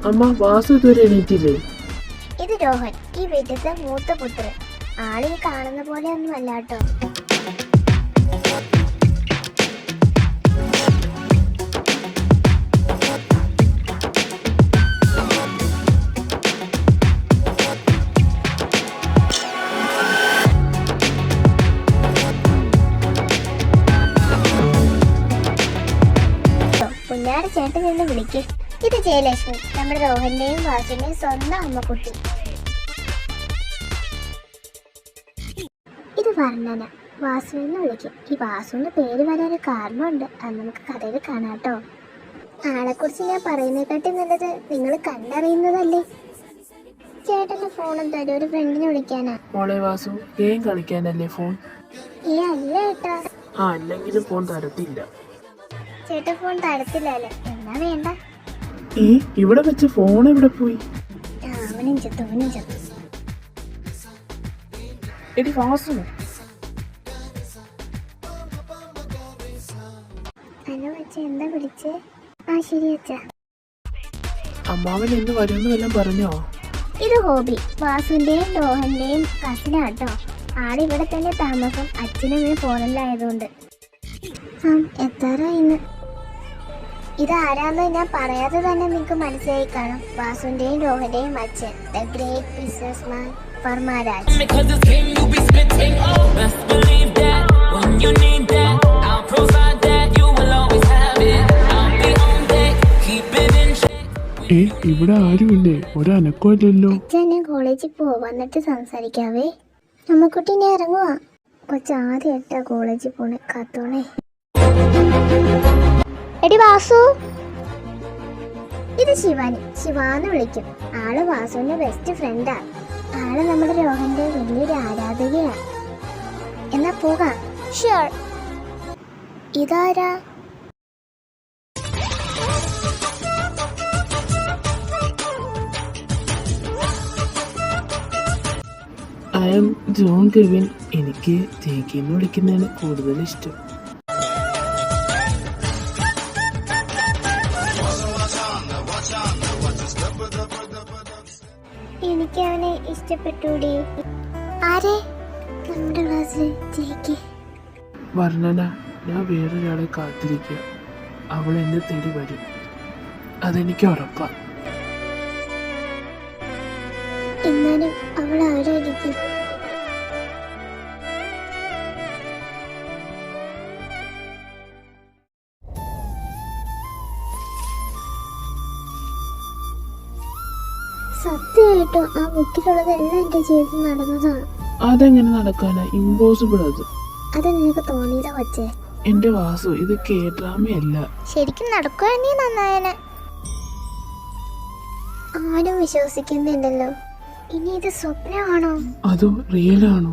അമ്മ വാസു ഇതുവരെ എണീറ്റില്ലേ? ഇത് രോഹൻ, ഈ വീട്ടിലത്തെ മൂത്ത പുത്രൻ. ആളീ കാണുന്ന പോലെ ഒന്നും അല്ല കേട്ടോ. കുഞ്ഞാട് ചേട്ടൻ നിന്ന് വിളിക്ക്. ഇത് ജയലക്ഷ്മി, നമ്മുടെ രോഹന്റെയും വാസുവിന്റെയും സ്വന്തം അമ്മക്കുട്ടി. ഇത് വർണ്ണന, വാസുവിന്ന് വിളിക്കും. ഈ വാസുവിന്റെ പേര് വരാൻ കാരണമുണ്ട്, അത് നമുക്ക് കഥയിൽ കാണാട്ടോ. ആളെക്കുറിച്ച് ഞാൻ പറയുന്നതിനെക്കാട്ടി നല്ലത് നിങ്ങൾ കണ്ടറിയുന്നതല്ലേ. ചേട്ടന്റെ ഫോണും തരും, ഒരു ഫ്രണ്ടിനെ വിളിക്കാനാ. മോളെ വാസു, ഗെയിം കളിക്കാനല്ലേ ഫോൺ? അല്ല ഏട്ടാ. അല്ലെങ്കിലും ഫോൺ തരത്തില്ല. ചേട്ടൻ ഫോൺ തരത്തില്ലല്ലേ, എന്നാ വേണ്ട. ഇവിടെ വെച്ച് ഫോൺ എവിടെ പോയി? അവനും ചത്തു. എടി വാസു. ഹലോ അച്ഛ, എന്താ വിളിച്ചേ? ശരി അച്ഛ. അമ്മാവൻ എന്ന് വരുമെന്ന് വല്ലതും പറഞ്ഞോ? ഇത് ഹോബി, വാസുവിന്റെയും രോഹന്റെയും കസിനാട്ടോ. ആളിവിടെ തന്നെ താമസം, അച്ഛനും ഫോണിലായതുകൊണ്ട്. എത്താറായിന്ന്. ഇതാരാന്ന് ഞാൻ പറയാതെ തന്നെ നിങ്ങൾക്ക് മനസ്സിലായി കാണും. വാസുവിന്റെയും രോഹന്റെയും അച്ഛൻ, ദ ഗ്രേറ്റ് ബിസിനസ്മാൻ വർമാരാജ്. ഇവിടെ ആരുമില്ലേ? ഒരനക്കമില്ലല്ലോ. അച്ഛൻ ഞാൻ കോളേജിൽ വന്നിട്ട് സംസാരിക്കാവേ. അമ്മക്കുട്ടി ഞാൻ ഇറങ്ങുവാ. കൊച്ചാദ്യമായിട്ടാ കോളേജിൽ പോണേ, കാത്തോണേ. എടി വാസു. ഇത് ശിവാനി, ശിവാന്ന് വിളിക്കും. ആള് വാസുവിന്റെ ബെസ്റ്റ് ഫ്രണ്ടാ. ആള് നമ്മുടെ രോഹന്റെ വലിയൊരു ആരാധകയാ. എന്നാ പോകാം. ഷ്യൂർ. ഇതാരാ? I am John Kevin. എനിക്ക് ജേക്കി എന്ന് വിളിക്കുന്നതാണ് കൂടുതൽ ഇഷ്ടം. എനിക്ക് അവനെ ഇഷ്ടപ്പെട്ടൂടി. ആരെ? നമ്മുടെ ക്ലാസ്സിൽ ജേക്കി. വർണ്ണന, ഞാൻ വേറൊരാളെ കാത്തിരിക്കുക. അവൾ എന്നെ തേടി വരും, അതെനിക്ക് ഉറപ്പാണ്. എന്നാലും അവൾ ആരായിരിക്കും? സത്യമായിട്ടും ആ ബുക്കിലുള്ളതെല്ലാം എന്റെ ജീവിതത്തിൽ നടന്നതാണ്. അതെങ്ങനെ നടക്കാനാ? ഇമ്പോസിബിൾ. അത് നിനക്ക് തോന്നിയതാ കൊച്ചേ. എന്റെ വാസു, ഇത് കേഡ്രാമയല്ല. ശരിക്കും നടക്കുവാണെങ്കിൽ നന്നായനെ. ആരും വിശ്വസിക്കുന്നില്ലല്ലോ. ഇനി ഇത് സ്വപ്നമാണോ അതോ റിയലാണോ?